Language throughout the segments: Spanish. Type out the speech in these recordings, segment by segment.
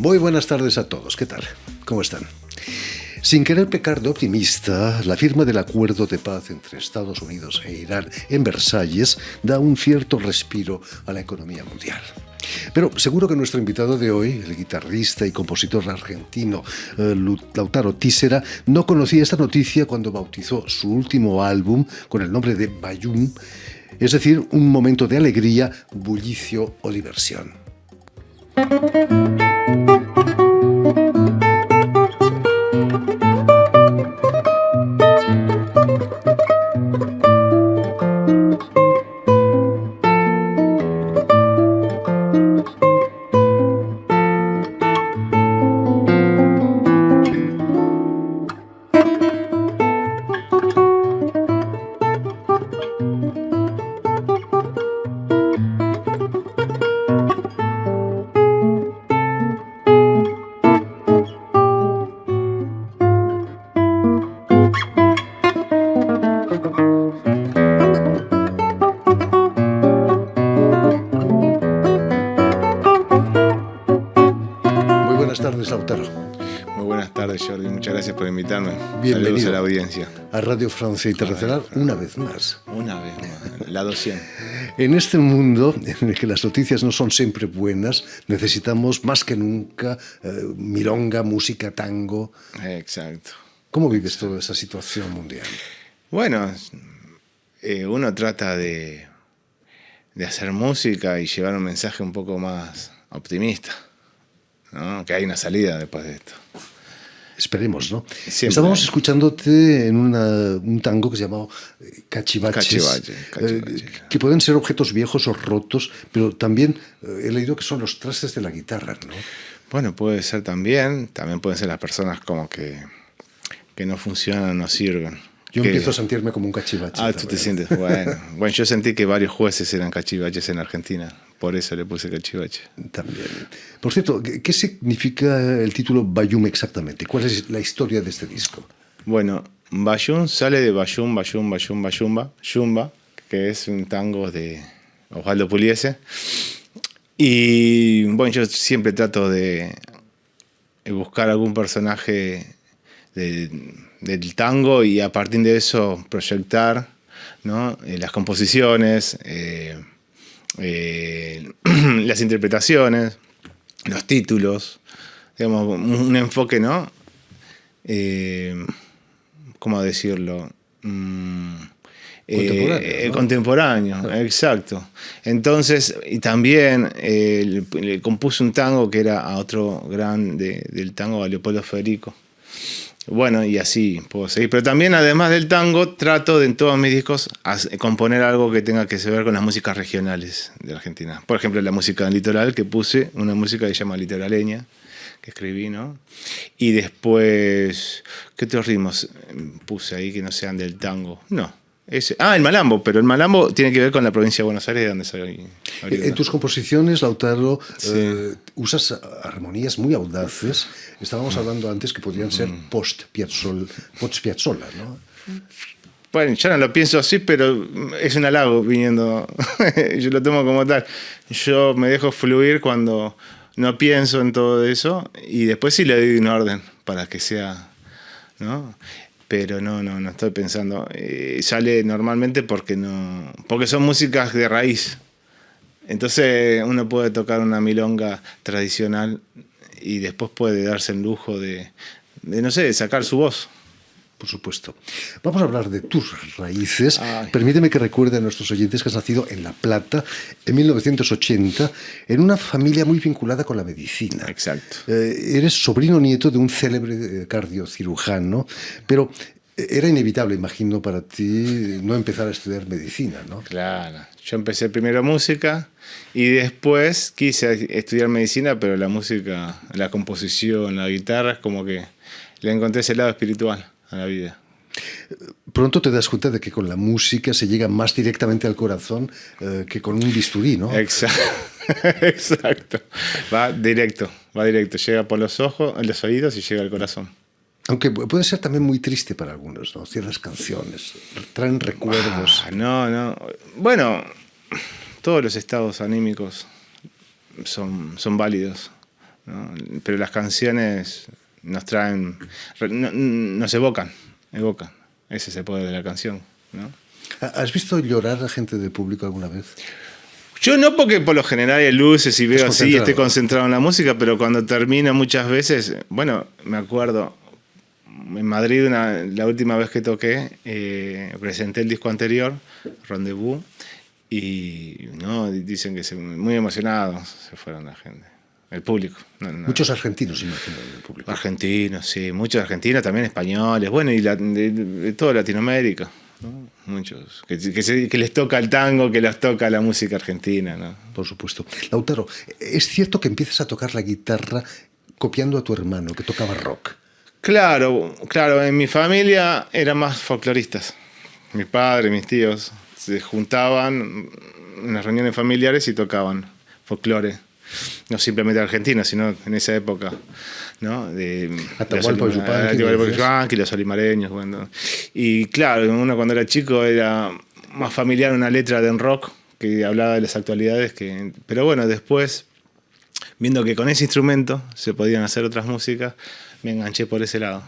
Muy buenas tardes a todos. ¿Qué tal? ¿Cómo están? Sin querer pecar de optimista, la firma del acuerdo de paz entre Estados Unidos e Irán en Versalles da un cierto respiro a la economía mundial. Pero seguro que nuestro invitado de hoy, el guitarrista y compositor argentino Lautaro Tisera, no conocía esta noticia cuando bautizó su último álbum con el nombre de Bayún, es decir, un momento de alegría, bullicio o diversión. Lautaro. Muy buenas tardes, Jordi. Muchas gracias por invitarme. Bienvenido. Saludos a la audiencia. A Radio Francia Internacional, una vez más. Una vez más, la 200. En este mundo en el que las noticias no son siempre buenas, necesitamos más que nunca milonga, música, tango. Exacto. ¿Cómo vives toda esa situación mundial? Bueno, uno trata de hacer música y llevar un mensaje un poco más optimista, ¿no? Que hay una salida después de esto. Esperemos, ¿no? Siempre. Estábamos escuchándote en un tango que se llamaba Cachivaches, que pueden ser objetos viejos o rotos, pero también he leído que son los trastes de la guitarra, ¿no? Bueno, puede ser también pueden ser las personas como que no funcionan, no sirven. Yo empiezo a sentirme como un cachivache. Ah, tú te sientes, bueno, yo sentí que varios jueces eran cachivaches en Argentina, por eso le puse cachivache. También. Por cierto, ¿qué significa el título Bayún exactamente? ¿Cuál es la historia de este disco? Bueno, Bayún sale de Bayún, Yumba, que es un tango de Osvaldo Pugliese. Y bueno, yo siempre trato de buscar algún personaje del tango y a partir de eso proyectar, ¿no? Las composiciones, las interpretaciones, los títulos, digamos, un enfoque, ¿no? ¿Cómo decirlo? Contemporáneo, ¿no? Exacto. Entonces, y también le compuse un tango que era a otro gran del tango, a Leopoldo Federico. Bueno, y así puedo seguir. Pero también, además del tango, trato de en todos mis discos componer algo que tenga que ver con las músicas regionales de Argentina. Por ejemplo, la música del litoral, que puse una música que se llama Litoraleña, que escribí, ¿no? Y después, ¿qué otros ritmos puse ahí que no sean del tango? No. El malambo, pero el malambo tiene que ver con la provincia de Buenos Aires, de donde soy. En tus composiciones, Lautaro, sí. Usas armonías muy audaces. Estábamos hablando antes que podrían ser post-Piazzolla, ¿no? Bueno, yo no lo pienso así, pero es un halago viniendo. Yo lo tomo como tal. Yo me dejo fluir cuando no pienso en todo eso y después sí le doy un orden para que sea, ¿no? Pero no estoy pensando. Sale normalmente porque son músicas de raíz. Entonces uno puede tocar una milonga tradicional y después puede darse el lujo de no sé, de sacar su voz. Por supuesto. Vamos a hablar de tus raíces. Ay. Permíteme que recuerde a nuestros oyentes que has nacido en La Plata en 1980, en una familia muy vinculada con la medicina. Exacto. Eres sobrino nieto de un célebre cardiocirujano, pero era inevitable, imagino, para ti no empezar a estudiar medicina, ¿no? Claro. Yo empecé primero música y después quise estudiar medicina, pero la música, la composición, la guitarra, es como que le encontré ese lado espiritual a la vida. Pronto te das cuenta de que con la música se llega más directamente al corazón que con un bisturí, ¿no? Exacto. Va directo. Llega por los ojos, los oídos y llega al corazón. Aunque puede ser también muy triste para algunos, ¿no? Ciertas canciones traen recuerdos. No. Bueno, todos los estados anímicos son válidos. ¿no? Pero las canciones nos traen, nos evocan. Ese es el poder de la canción, ¿no? ¿Has visto llorar a gente del público alguna vez? Yo no, porque por lo general hay luces y veo así, estoy concentrado en la música, pero cuando termino muchas veces, bueno, me acuerdo, en Madrid la última vez que toqué, presenté el disco anterior, Rendezvous, y no, dicen que muy emocionados se fueron la gente, el público. No. Muchos argentinos, imagino, el público. Argentinos, sí, muchos argentinos, también españoles, bueno, y de toda Latinoamérica, ¿no? Muchos, que les toca el tango, que les toca la música argentina, ¿no? Por supuesto. Lautaro, ¿es cierto que empiezas a tocar la guitarra copiando a tu hermano, que tocaba rock? Claro, en mi familia eran más folcloristas. Mi padre, mis tíos se juntaban en las reuniones familiares y tocaban folclore. No simplemente argentino, sino en esa época, ¿no? Atahualpa Yupanqui, los olimareños. Bueno. Y claro, uno cuando era chico era más familiar una letra de rock que hablaba de las actualidades. Pero bueno, después, viendo que con ese instrumento se podían hacer otras músicas, me enganché por ese lado.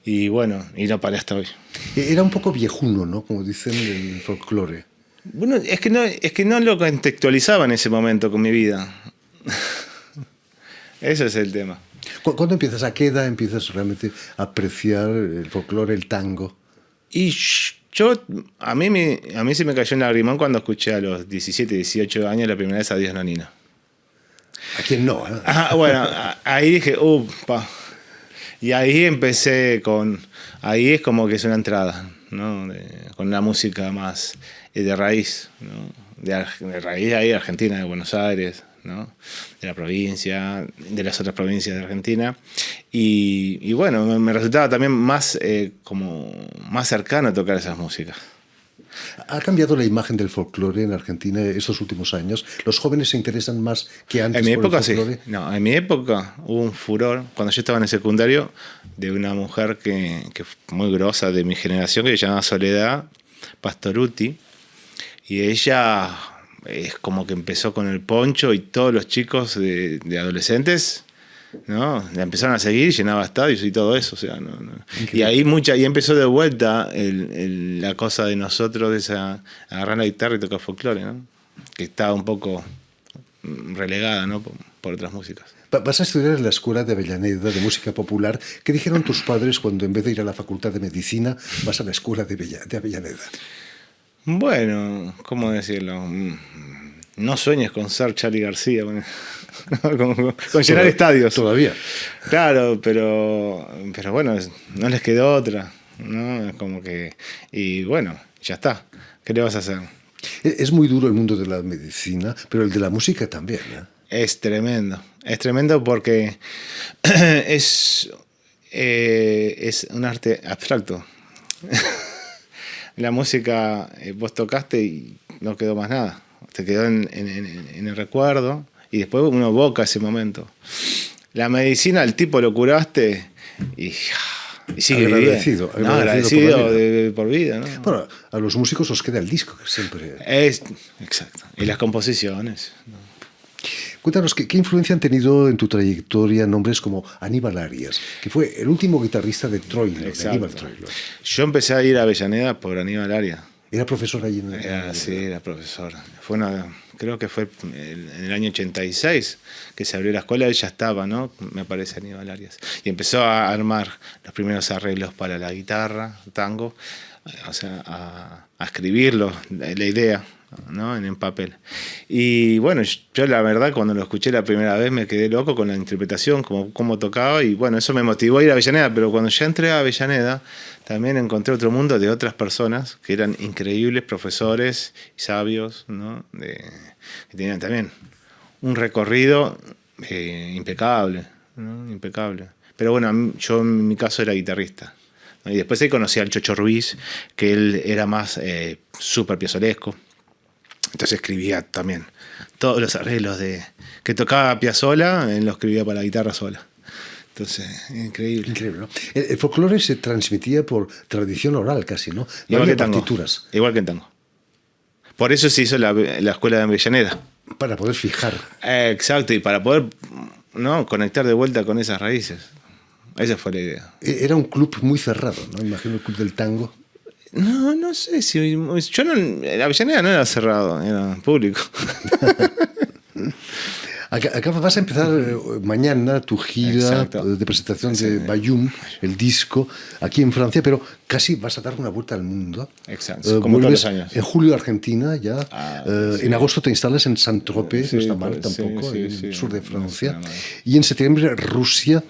Y bueno, y no paré hasta hoy. Era un poco viejuno, ¿no? Como dicen el folclore. Bueno, es que no lo contextualizaba en ese momento con mi vida. Ese es el tema. ¿Cuándo empiezas? ¿A qué edad empiezas realmente a apreciar el folclore, el tango? Y a mí se me cayó un lagrimón cuando escuché a los 17, 18 años la primera vez a Dios Nonino. ¿A quién no? Bueno, ahí dije, upa. Y ahí empecé ahí es como que es una entrada, ¿no? Con la música más de raíz, ¿no? De raíz de ahí, Argentina, de Buenos Aires, ¿no? De la provincia, de las otras provincias de Argentina. Y bueno, me resultaba también más cercano tocar esas músicas. ¿Ha cambiado la imagen del folclore en Argentina estos últimos años? ¿Los jóvenes se interesan más que antes en mi por época, el folclore? Sí. No, en mi época hubo un furor, cuando yo estaba en el secundario, de una mujer que fue muy grosa de mi generación, que se llamaba Soledad Pastoruti. Y ella es como que empezó con el poncho y todos los chicos de adolescentes, ¿no? La empezaron a seguir, llenaba estadios y todo eso, o sea, no. Y ahí y empezó de vuelta la cosa de nosotros de agarrar la guitarra y tocar folclore, ¿no? Que estaba un poco relegada, ¿no? por otras músicas. Vas a estudiar en la Escuela de Avellaneda de Música Popular. ¿Qué dijeron tus padres cuando en vez de ir a la Facultad de Medicina vas a la Escuela de Avellaneda? Bueno, ¿cómo decirlo? No sueñes con ser Charly García, con llenar estadios. Todavía. Claro, pero bueno, no les quedó otra, ¿no? Es como que... Y bueno, ya está. ¿Qué le vas a hacer? Es muy duro el mundo de la medicina, pero el de la música también, ¿eh? Es tremendo porque es un arte abstracto. La música vos tocaste y no quedó más nada. Te quedó en el recuerdo y después uno evoca ese momento. La medicina, el tipo lo curaste y sigue agradecido, viviendo. Agradecido por vida, ¿no? Bueno, a los músicos os queda el disco, que siempre... Exacto. Y las composiciones, ¿no? Cuéntanos, ¿qué influencia han tenido en tu trayectoria nombres como Aníbal Arias, que fue el último guitarrista de Troilo, de Aníbal Troilo? Yo empecé a ir a Avellaneda por Aníbal Arias. ¿Era profesor allí en Sí, era profesor. Creo que fue en el año 86 que se abrió la escuela, él ya estaba, ¿no? Me parece Aníbal Arias. Y empezó a armar los primeros arreglos para la guitarra, tango, o sea, a escribirlo, la idea, ¿no? En papel. Y bueno, yo la verdad cuando lo escuché la primera vez me quedé loco con la interpretación, cómo tocaba, y bueno, eso me motivó a ir a Avellaneda, pero cuando ya entré a Avellaneda también encontré otro mundo de otras personas que eran increíbles profesores y sabios, ¿no? Que tenían también un recorrido impecable, ¿no? Impecable. Pero bueno, yo en mi caso era guitarrista, ¿no? Y después ahí conocí al Chocho Ruiz, que él era más súper piazolesco. Entonces escribía también todos los arreglos que tocaba Piazzolla, él lo escribía para la guitarra sola. Entonces, increíble. Increíble, ¿no? El folclore se transmitía por tradición oral casi, ¿no? Igual que tango. Partituras. Igual que en tango. Por eso se hizo la escuela de Avellaneda. Para poder fijar. Exacto, y para poder ¿no? Conectar de vuelta con esas raíces. Esa fue la idea. Era un club muy cerrado, ¿no? Imagino el club del tango. No sé si... Yo no, la Avellaneda no era cerrado, era público. Acá vas a empezar mañana tu gira de presentación de Bayoum, el disco, aquí en Francia, pero casi vas a dar una vuelta al mundo. Exacto, como todos los años. En julio Argentina ya, sí. En agosto te instalas en Saint-Tropez, sí, no está mal tampoco, en el sur de Francia. Y en septiembre Rusia.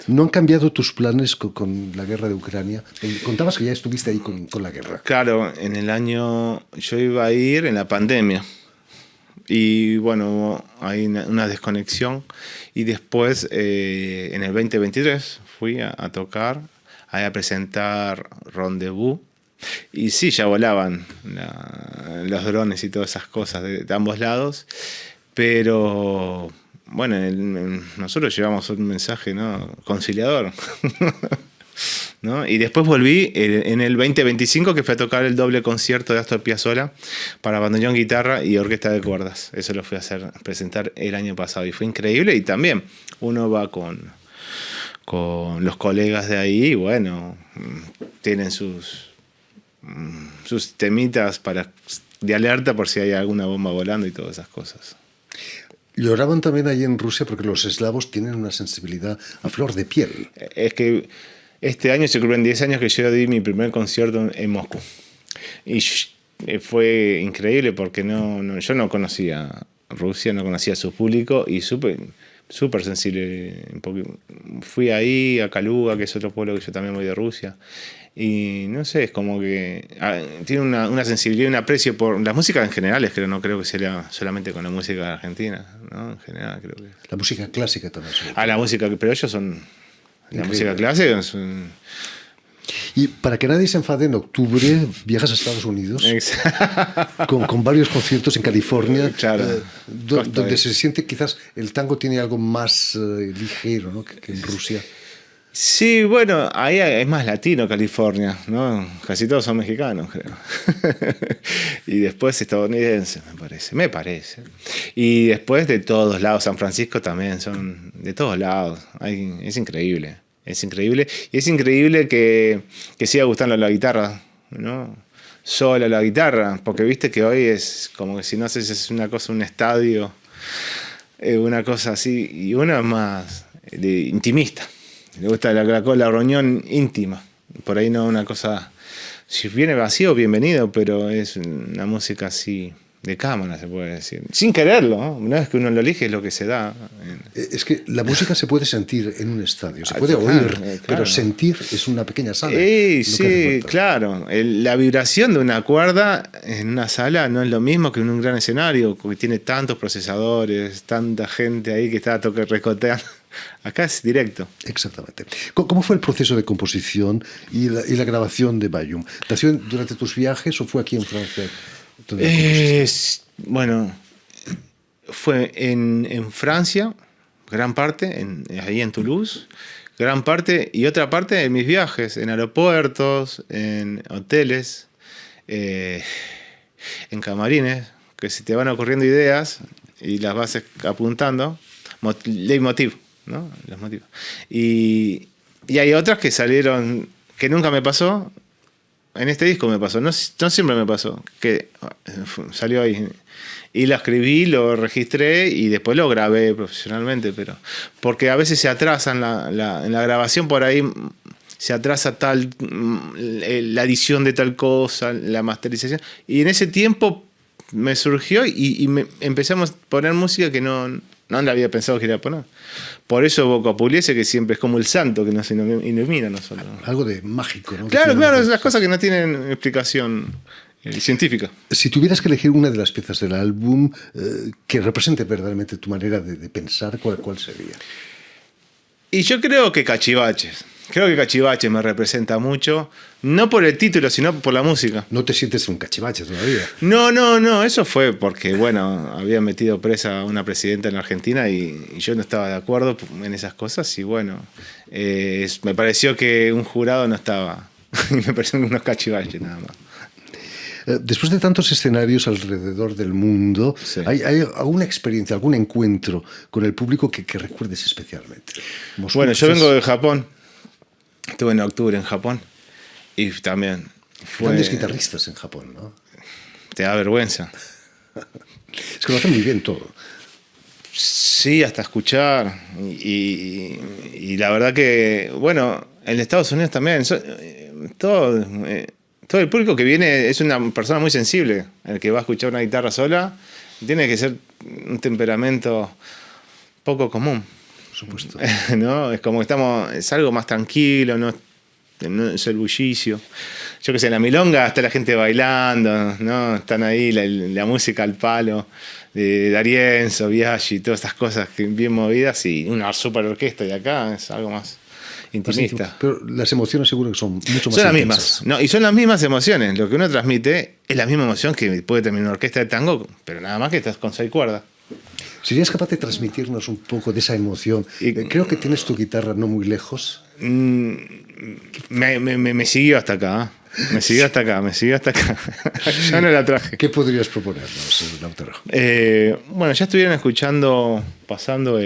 ¿No han cambiado tus planes con la guerra de Ucrania? Contabas que ya estuviste ahí con la guerra. Claro, en el año... Yo iba a ir en la pandemia. Y bueno, hay una desconexión. Y después, en el 2023, fui a tocar, a presentar Rendezvous. Y sí, ya volaban los drones y todas esas cosas de ambos lados. Pero bueno, nosotros llevamos un mensaje, ¿no?, conciliador. ¿No? Y después volví en el 2025, que fui a tocar el doble concierto de Astor Piazzolla para bandoneón, guitarra y orquesta de cuerdas. Eso lo fui a presentar el año pasado y fue increíble. Y también uno va con los colegas de ahí y bueno, tienen sus temitas de alerta por si hay alguna bomba volando y todas esas cosas. Lloraban también ahí en Rusia porque los eslavos tienen una sensibilidad a flor de piel. Es que este año se cumplen 10 años que yo di mi primer concierto en Moscú. Y fue increíble porque yo no conocía Rusia, no conocía a su público y súper sensible. Fui ahí a Kaluga, que es otro pueblo que yo también voy de Rusia. Y no sé, es como que tiene una sensibilidad y un aprecio por la música en general, no creo que sea solamente con la música argentina, ¿no? En general creo que... La música clásica también. La música, pero ellos son... La música clásica es Y para que nadie se enfade, en octubre viajas a Estados Unidos con varios conciertos en California, claro, donde se siente quizás el tango tiene algo más ligero, ¿no?, que en Rusia. Sí, bueno, ahí es más latino California, ¿no? Casi todos son mexicanos, creo. Y después estadounidenses, me parece. Y después de todos lados, San Francisco también, son de todos lados. Es increíble. Es increíble. Y es increíble que siga gustando la guitarra, ¿no? Sola la guitarra, porque viste que hoy es como que si no haces es una cosa, un estadio, una cosa así, y uno es más intimista. Le gusta la reunión íntima. Por ahí no una cosa... Si viene vacío, bienvenido, pero es una música así de cámara, se puede decir. Sin quererlo, ¿no? Una vez que uno lo elige es lo que se da. Es que la música se puede sentir en un estadio, se puede oír, claro. Pero sentir es una pequeña sala. Sí, claro. La vibración de una cuerda en una sala no es lo mismo que en un gran escenario, que tiene tantos procesadores, tanta gente ahí que está recoteando. Acá es directo. Exactamente. ¿Cómo fue el proceso de composición y la grabación de Bayoum? ¿Nació durante tus viajes o fue aquí en Francia? Bueno, fue en Francia, gran parte, ahí en Toulouse, gran parte, y otra parte en mis viajes, en aeropuertos, en hoteles, en camarines, que se te van ocurriendo ideas y las vas apuntando, leitmotiv, ¿no? Los motivos. Y hay otras que salieron, que nunca me pasó. En este disco me pasó, no siempre me pasó, que salió ahí. Y lo escribí, lo registré y después lo grabé profesionalmente, pero porque a veces se atrasa en la grabación, por ahí se atrasa la edición de tal cosa, la masterización. Y en ese tiempo me surgió y empezamos a poner música que no le había pensado que iba a poner. Por eso Boca Pugliese, que siempre es como el santo que nos ilumina a nosotros. Algo de mágico, ¿no? Claro, esas cosas que no tienen explicación científica. Si tuvieras que elegir una de las piezas del álbum que represente verdaderamente tu manera de pensar, ¿cuál sería? Y yo creo que Cachivaches. Creo que Cachivaches me representa mucho, no por el título, sino por la música. ¿No te sientes un cachivache todavía? No, eso fue porque, bueno, había metido presa a una presidenta en Argentina y yo no estaba de acuerdo en esas cosas y bueno, me pareció que un jurado no estaba, me parecieron unos cachivaches nada más. Después de tantos escenarios alrededor del mundo, Sí. ¿hay alguna experiencia, algún encuentro con el público que recuerdes especialmente? Moscú, Bueno, yo quizás. vengo de Japón. Estuve en octubre en Japón. Y también fue... Grandes guitarristas en Japón, ¿no? Te da vergüenza. Es que lo hacen muy bien todo. Sí, hasta escuchar. Y la verdad que, bueno, en Estados Unidos también. Todo el público que viene es una persona muy sensible. El que va a escuchar una guitarra sola tiene que ser un temperamento poco común. Por supuesto. ¿No? Es como es algo más tranquilo, no es el bullicio. Yo que sé, en la milonga está la gente bailando, ¿no? Están ahí la música al palo de D'Arienzo, Biaggi, todas estas cosas bien movidas, y una super orquesta, y acá es algo más intimista. Pero las emociones seguro que son mucho más Son las intensas. mismas, ¿no? Y son las mismas emociones. Lo que uno transmite es la misma emoción que puede tener una orquesta de tango, pero nada más que estás con 6 cuerdas. ¿Serías capaz de transmitirnos un poco de esa emoción? Creo que tienes tu guitarra no muy lejos. Me siguió hasta acá. Me siguió hasta acá. Ya no la traje. ¿Qué podrías proponernos, Lautaro? Bueno, ya estuvieron escuchando, pasando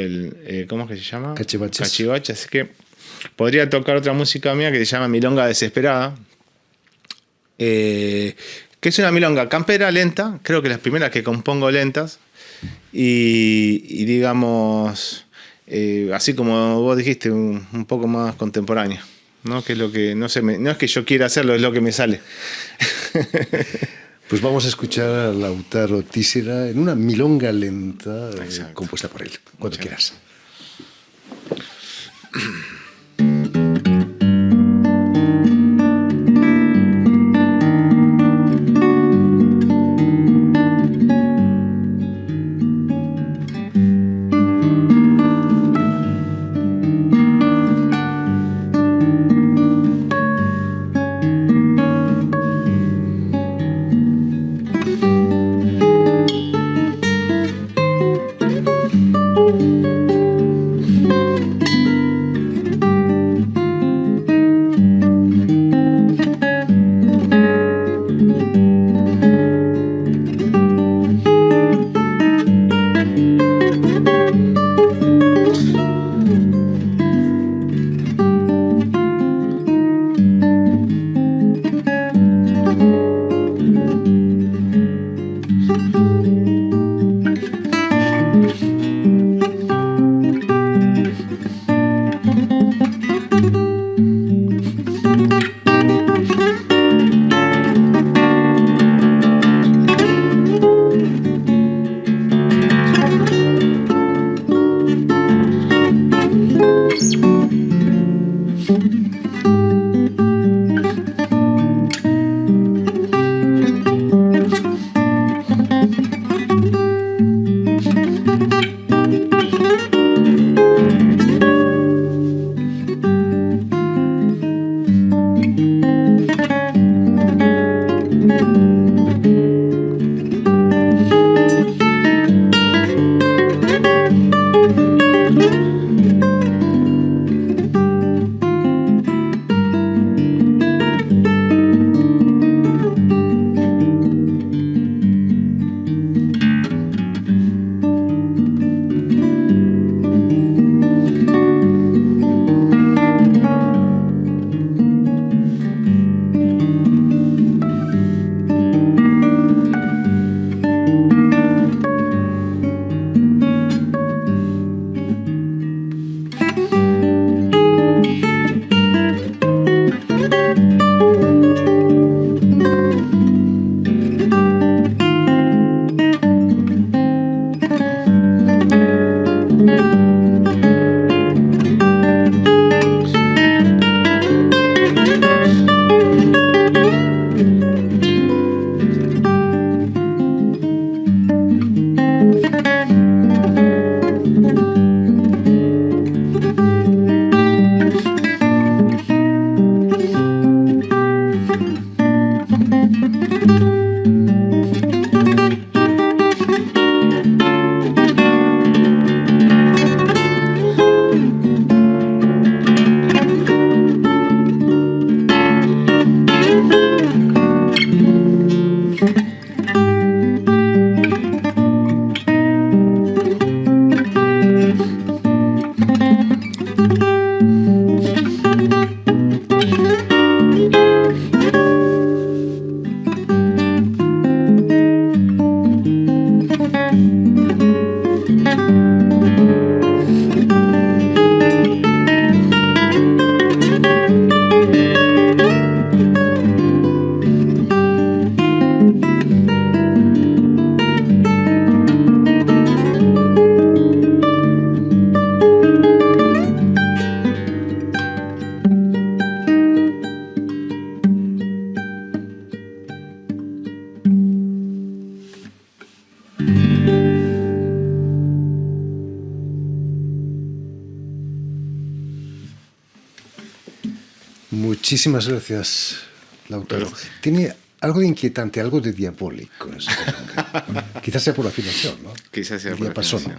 ¿cómo es que se llama? Cachivaches. Cachivaches, así que podría tocar otra música mía que se llama Milonga Desesperada. Que es una milonga campera lenta, creo que las primeras que compongo lentas. Y digamos, así como vos dijiste, un poco más contemporánea, ¿no? Que es lo que, no sé, no es que yo quiera hacerlo, es lo que me sale. Pues vamos a escuchar a Lautaro Tísera en una milonga lenta compuesta por él, cuando quieras. Muchísimas gracias, Lautaro. Tiene algo de inquietante, algo de diabólico. Quizás sea por la afinación, ¿no? Quizás sea por la afinación.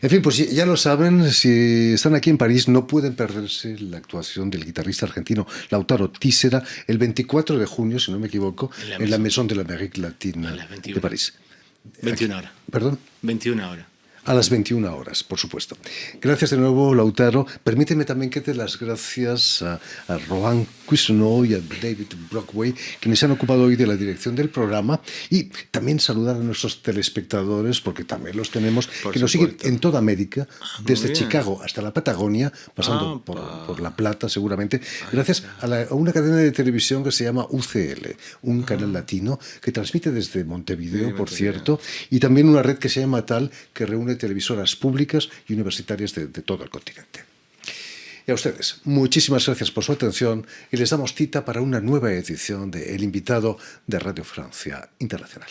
En fin, pues ya lo saben, si están aquí en París no pueden perderse la actuación del guitarrista argentino Lautaro Tísera el 24 de junio, si no me equivoco, en la Maison de l'Amérique Latine de París. 21 horas. ¿Perdón? 21 horas. A las 21 horas, por supuesto. Gracias de nuevo, Lautaro. Permíteme también que dé las gracias a Rohan Cuisenot y a David Brockway, quienes se han ocupado hoy de la dirección del programa, y también saludar a nuestros telespectadores, porque también los tenemos, que nos siguen en toda América, desde Chicago hasta la Patagonia, pasando por La Plata, seguramente, gracias a una cadena de televisión que se llama UCL, un canal latino que transmite desde Montevideo, por cierto, y también una red que se llama TAL, que reúne televisoras públicas y universitarias de todo el continente. Y a ustedes, muchísimas gracias por su atención y les damos cita para una nueva edición de El Invitado de Radio Francia Internacional.